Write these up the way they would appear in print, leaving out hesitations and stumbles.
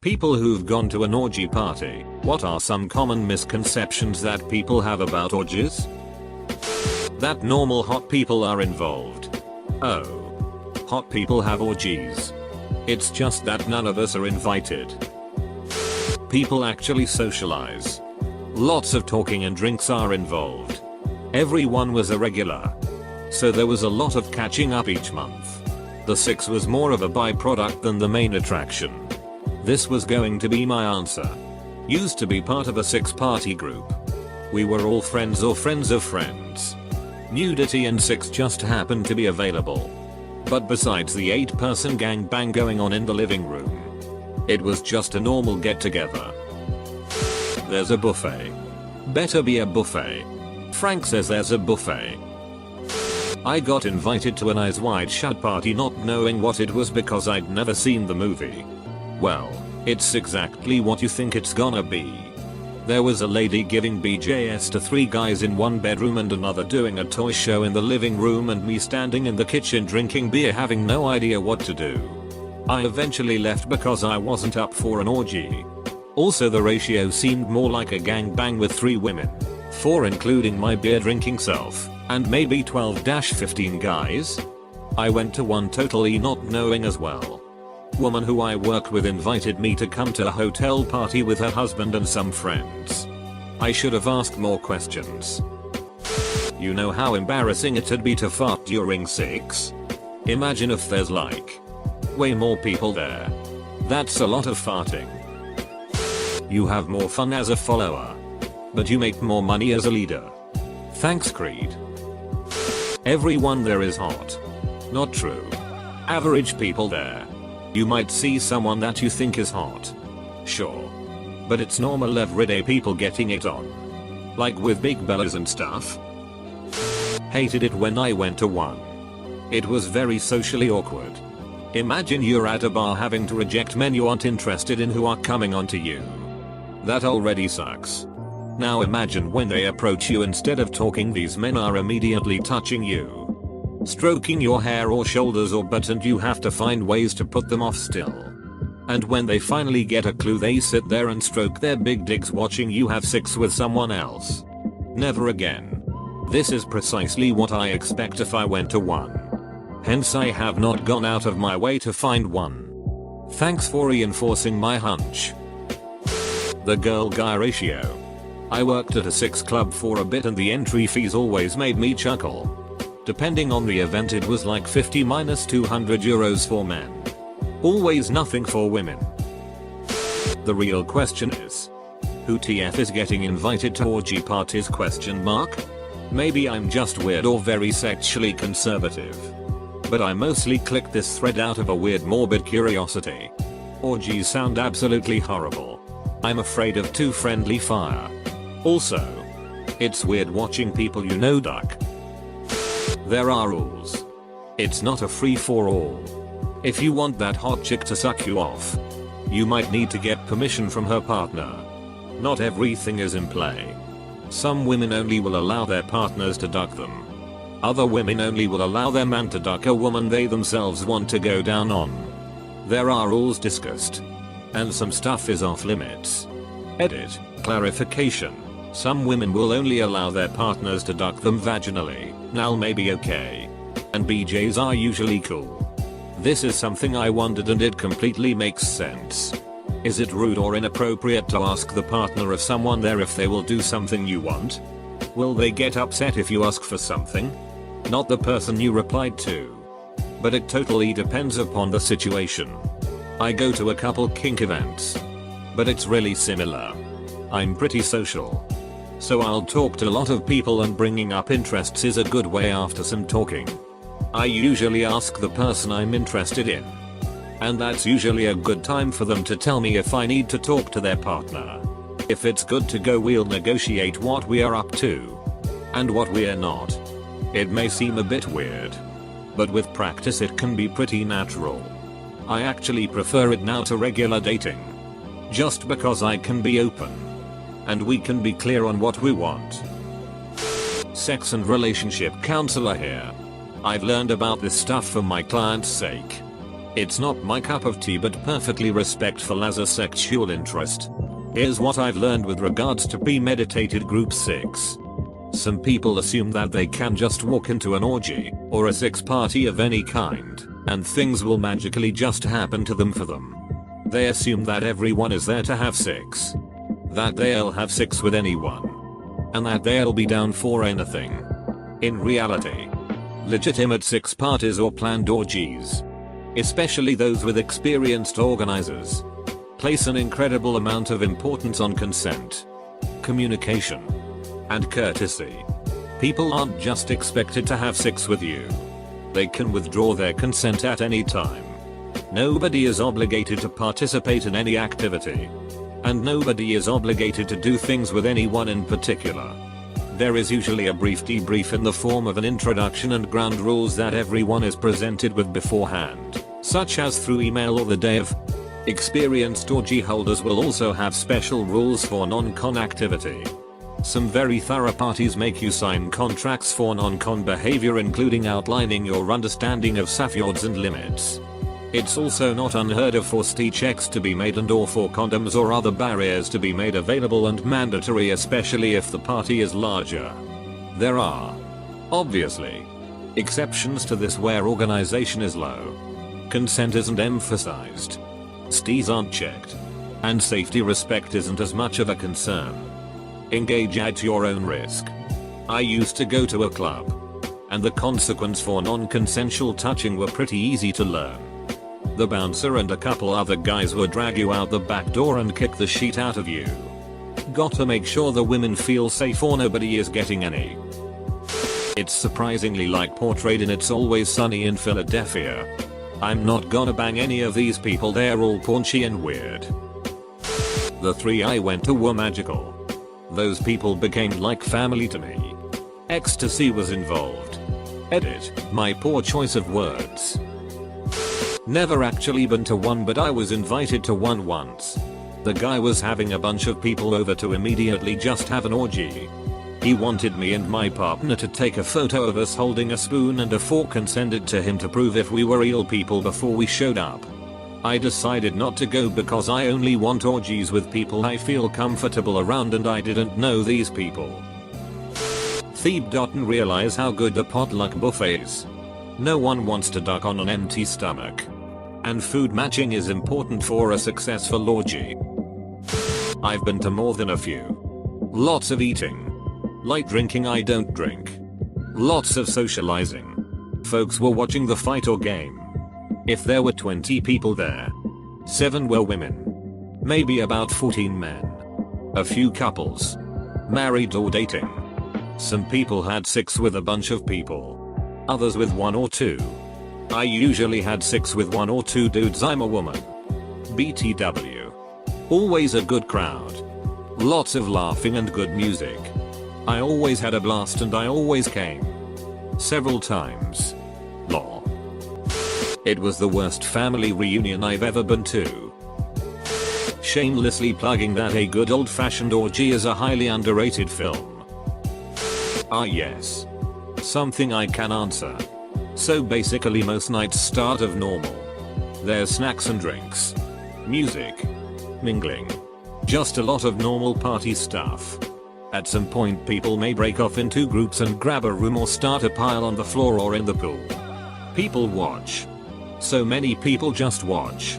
People who've gone to an orgy party. What are some common misconceptions that people have about orgies? That normal hot people are involved. Oh. Hot people have orgies. It's just that none of us are invited. People actually socialize. Lots of talking and drinks are involved. Everyone was a regular. So there was a lot of catching up each month. The sex was more of a byproduct than the main attraction. This was going to be my answer. Used to be part of a sex party group. We were all friends or friends of friends. Nudity and sex just happened to be available. But besides the 8-person gangbang going on in the living room, it was just a normal get together. There's a buffet. Better be a buffet. Frank says there's a buffet. I got invited to an Eyes Wide Shut party not knowing what it was because I'd never seen the movie. Well, it's exactly what you think it's gonna be. There was a lady giving BJS to 3 guys in one bedroom and another doing a toy show in the living room and me standing in the kitchen drinking beer having no idea what to do. I eventually left because I wasn't up for an orgy. Also the ratio seemed more like a gangbang with 3 women, 4 including my beer drinking self, and maybe 12-15 guys. I went to one totally not knowing as well. Woman who I worked with invited me to come to a hotel party with her husband and some friends. I should have asked more questions. You know how embarrassing it'd be to fart during sex? Imagine if there's like way more people there. That's a lot of farting. You have more fun as a follower, but you make more money as a leader. Thanks, Creed. Everyone there is hot. Not true. Average people there. You might see someone that you think is hot. Sure. But it's normal everyday people getting it on. Like with big bellas and stuff. Hated it when I went to one. It was very socially awkward. Imagine you're at a bar having to reject men you aren't interested in who are coming onto you. That already sucks. Now imagine when they approach you, instead of talking these men are immediately touching you. Stroking your hair or shoulders or butt, and you have to find ways to put them off still. And when they finally get a clue, they sit there and stroke their big dicks watching you have sex with someone else. Never again. This is precisely what I expect if I went to one. Hence I have not gone out of my way to find one. Thanks for reinforcing my hunch. The girl-guy ratio. I worked at a sex club for a bit and the entry fees always made me chuckle. Depending on the event it was like 50 minus 200 euros for men. Always nothing for women. The real question is, who TF is getting invited to orgy parties ? Maybe I'm just weird or very sexually conservative. But I mostly clicked this thread out of a weird morbid curiosity. Orgies sound absolutely horrible. I'm afraid of too friendly fire. Also, it's weird watching people you know duck. There are rules. It's not a free-for-all. If you want that hot chick to suck you off, you might need to get permission from her partner. Not everything is in play. Some women only will allow their partners to duck them. Other women only will allow their man to duck a woman they themselves want to go down on. There are rules discussed. And some stuff is off limits. Edit. Clarification. Some women will only allow their partners to duck them vaginally. Now maybe okay. And BJs are usually cool. This is something I wondered and it completely makes sense. Is it rude or inappropriate to ask the partner of someone there if they will do something you want? Will they get upset if you ask for something? Not the person you replied to. But it totally depends upon the situation. I go to a couple kink events. But it's really similar. I'm pretty social. So I'll talk to a lot of people and bringing up interests is a good way after some talking. I usually ask the person I'm interested in. And that's usually a good time for them to tell me if I need to talk to their partner. If it's good to go, we'll negotiate what we are up to. And what we are not. It may seem a bit weird. But with practice it can be pretty natural. I actually prefer it now to regular dating. Just because I can be open. And we can be clear on what we want. Sex and relationship counselor here. I've learned about this stuff for my client's sake. It's not my cup of tea, but perfectly respectful as a sexual interest. Here's what I've learned with regards to premeditated group sex. Some people assume that they can just walk into an orgy or a sex party of any kind and things will magically just happen to them for them. They assume that everyone is there to have sex, that they'll have sex with anyone, and that they'll be down for anything. In reality, legitimate sex parties or planned orgies, especially those with experienced organizers, place an incredible amount of importance on consent, communication, and courtesy. People aren't just expected to have sex with you. They can withdraw their consent at any time. Nobody is obligated to participate in any activity. And nobody is obligated to do things with anyone in particular. There is usually a brief debrief in the form of an introduction and ground rules that everyone is presented with beforehand, such as through email or the day of. Experienced orgy holders will also have special rules for non-con activity. Some very thorough parties make you sign contracts for non-con behavior, including outlining your understanding of safeguards and limits. It's also not unheard of for STI checks to be made and or for condoms or other barriers to be made available and mandatory, especially if the party is larger. There are, obviously, exceptions to this where organization is low, consent isn't emphasized, STIs aren't checked, and safety respect isn't as much of a concern. Engage at your own risk. I used to go to a club, and the consequence for non-consensual touching were pretty easy to learn. The bouncer and a couple other guys would drag you out the back door and kick the shit out of you. Gotta make sure the women feel safe or nobody is getting any. It's surprisingly like portrayed in It's Always Sunny in Philadelphia. I'm not gonna bang any of these people, they're all paunchy and weird. The 3 I went to were magical. Those people became like family to me. Ecstasy was involved. Edit, my poor choice of words. Never actually been to one, but I was invited to one once. The guy was having a bunch of people over to immediately just have an orgy. He wanted me and my partner to take a photo of us holding a spoon and a fork and send it to him to prove if we were real people before we showed up. I decided not to go because I only want orgies with people I feel comfortable around, and I didn't know these people. Thebe didn't realize how good the potluck buffet is. No one wants to duck on an empty stomach. And food matching is important for a successful orgy. I've been to more than a few. Lots of eating. Light drinking, I don't drink. Lots of socializing. Folks were watching the fight or game. If there were 20 people there, 7 were women. Maybe about 14 men. A few couples. Married or dating. Some people had sex with a bunch of people. Others with 1 or 2. I usually had sex with 1 or 2 dudes, I'm a woman. BTW. Always a good crowd. Lots of laughing and good music. I always had a blast and I always came. Several times. Lol. It was the worst family reunion I've ever been to. Shamelessly plugging that A Good Old Fashioned Orgy is a highly underrated film. Ah yes. Something I can answer. So basically most nights start of normal. There's snacks and drinks. Music. Mingling. Just a lot of normal party stuff. At some point people may break off into groups and grab a room or start a pile on the floor or in the pool. People watch. So many people just watch.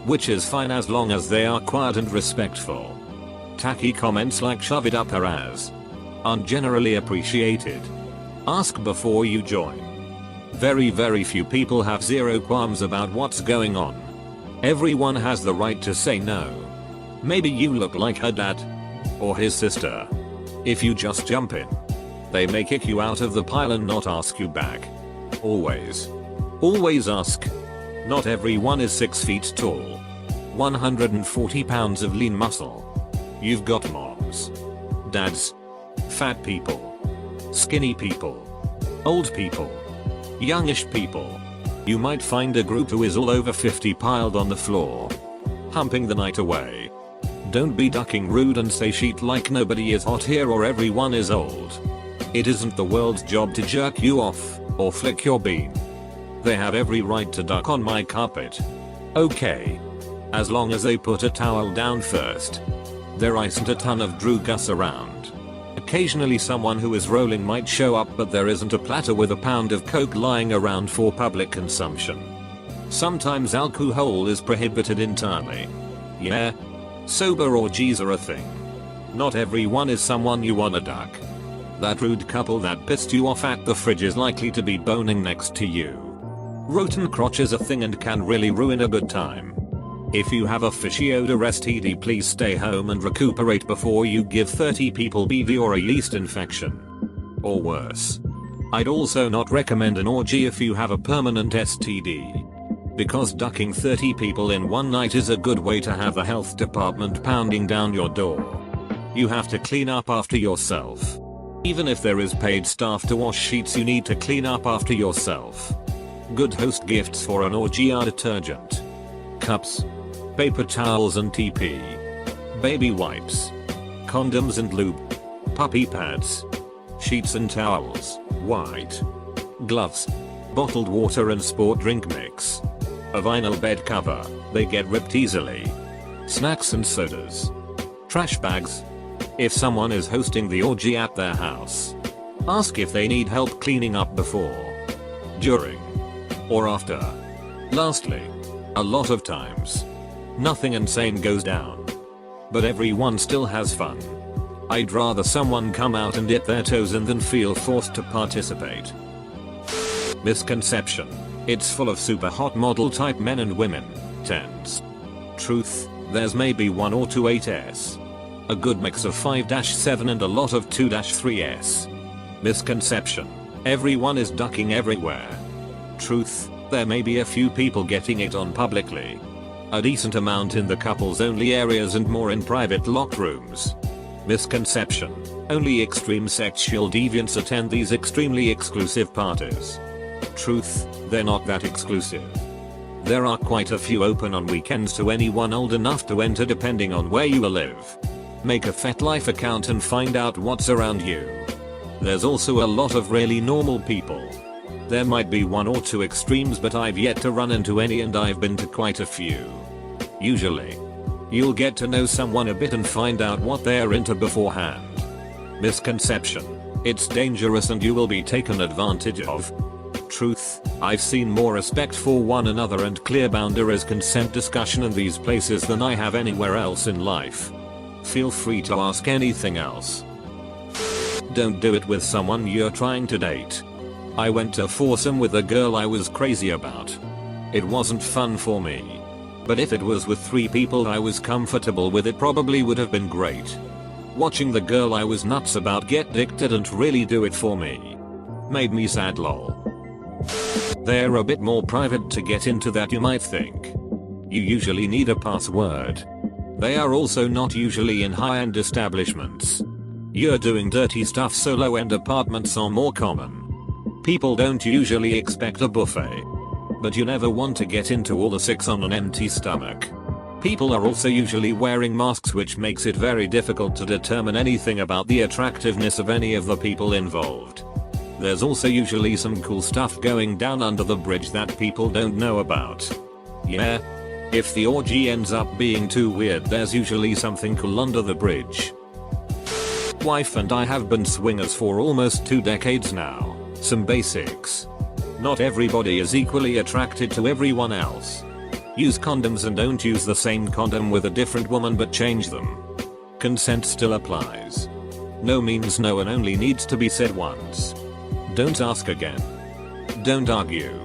Which is fine as long as they are quiet and respectful. Tacky comments like "shove it up her ass" aren't generally appreciated. Ask before you join. Very few people have zero qualms about what's going on. Everyone has the right to say no. Maybe you look like her dad. Or his sister. If you just jump in, they may kick you out of the pile and not ask you back. Always. Always ask. Not everyone is 6 feet tall. 140 pounds of lean muscle. You've got moms. Dads. Fat people. Skinny people. Old people. Youngish people. You might find a group who is all over 50 piled on the floor. Humping the night away. Don't be ducking rude and say shit like nobody is hot here or everyone is old. It isn't the world's job to jerk you off or flick your bean. They have every right to duck on my carpet. Okay. As long as they put a towel down first. There isn't a ton of droogus around. Occasionally someone who is rolling might show up, but there isn't a platter with a pound of coke lying around for public consumption. Sometimes alcohol is prohibited entirely. Yeah. Sober orgies are a thing. Not everyone is someone you wanna duck. That rude couple that pissed you off at the fridge is likely to be boning next to you. Rotten crotch is a thing and can really ruin a good time. If you have a fishy odor STD, please stay home and recuperate before you give 30 people BV or a yeast infection. Or worse. I'd also not recommend an orgy if you have a permanent STD. Because ducking 30 people in one night is a good way to have the health department pounding down your door. You have to clean up after yourself. Even if there is paid staff to wash sheets, you need to clean up after yourself. Good host gifts for an orgy are detergent, cups, paper towels and TP, baby wipes, condoms and lube, puppy pads, sheets and towels, white gloves, bottled water and sport drink mix, a vinyl bed cover, they get ripped easily, snacks and sodas, trash bags. If someone is hosting the orgy at their house, ask if they need help cleaning up before, during, or after. Lastly, a lot of times, nothing insane goes down. But everyone still has fun. I'd rather someone come out and dip their toes in than feel forced to participate. Misconception. It's full of super hot model type men and women. Tens. Truth. There's maybe 1 or 2 8s. A good mix of 5-7 and a lot of 2-3s. Misconception. Everyone is ducking everywhere. Truth. There may be a few people getting it on publicly. A decent amount in the couples only areas and more in private locked rooms. Misconception. Only extreme sexual deviants attend these extremely exclusive parties. Truth. They're not that exclusive. There are quite a few open on weekends to anyone old enough to enter depending on where you live. Make a FetLife account and find out what's around you. There's also a lot of really normal people. There might be 1 or 2 extremes, but I've yet to run into any, and I've been to quite a few. Usually, you'll get to know someone a bit and find out what they're into beforehand. Misconception. It's dangerous and you will be taken advantage of. Truth. I've seen more respect for one another and clear boundaries consent discussion in these places than I have anywhere else in life. Feel free to ask anything else. Don't do it with someone you're trying to date. I went to foursome with a girl I was crazy about. It wasn't fun for me. But if it was with 3 people I was comfortable with, it probably would have been great. Watching the girl I was nuts about get dick didn't really do it for me. Made me sad lol. They're a bit more private to get into that you might think. You usually need a password. They are also not usually in high-end establishments. You're doing dirty stuff, so low-end apartments are more common. People don't usually expect a buffet. But you never want to get into all the 6 on an empty stomach. People are also usually wearing masks, which makes it very difficult to determine anything about the attractiveness of any of the people involved. There's also usually some cool stuff going down under the bridge that people don't know about. Yeah. If the orgy ends up being too weird, there's usually something cool under the bridge. Wife and I have been swingers for almost 2 decades now. Some basics. Not everybody is equally attracted to everyone else. Use condoms and don't use the same condom with a different woman, but change them. Consent still applies. No means no and only needs to be said once. Don't ask again. Don't argue.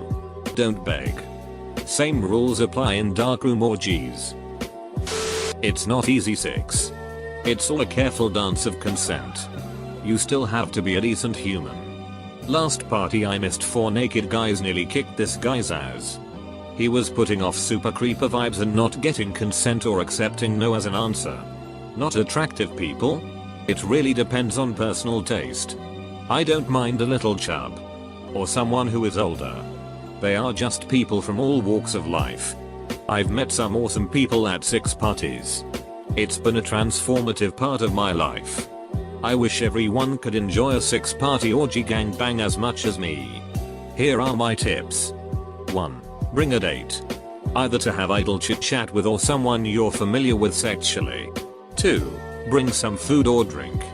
Don't beg. Same rules apply in darkroom orgies. It's not easy 6. It's all a careful dance of consent. You still have to be a decent human. Last party I missed, 4 naked guys nearly kicked this guy's ass. He was putting off super creeper vibes and not getting consent or accepting no as an answer. Not attractive people? It really depends on personal taste. I don't mind a little chub. Or someone who is older. They are just people from all walks of life. I've met some awesome people at 6 parties. It's been a transformative part of my life. I wish everyone could enjoy a 6 party orgy gangbang as much as me. Here are my tips. 1. Bring a date. Either to have idle chit chat with or someone you're familiar with sexually. 2. Bring some food or drink.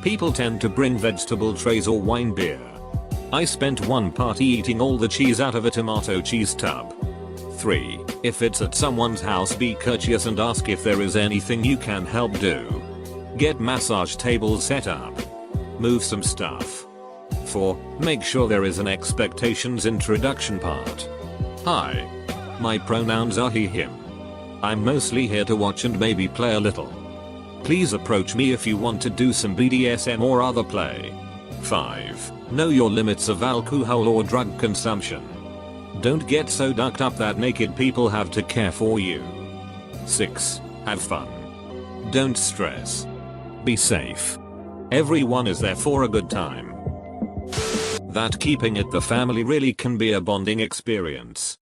People tend to bring vegetable trays or wine beer. I spent one party eating all the cheese out of a tomato cheese tub. 3. If it's at someone's house, be courteous and ask if there is anything you can help do. Get massage tables set up. Move some stuff. 4. Make sure there is an expectations introduction part. Hi. My pronouns are he, him. I'm mostly here to watch and maybe play a little. Please approach me if you want to do some BDSM or other play. 5. Know your limits of alcohol or drug consumption. Don't get so ducked up that naked people have to care for you. 6. Have fun. Don't stress. Be safe. Everyone is there for a good time. That keeping it the family really can be a bonding experience.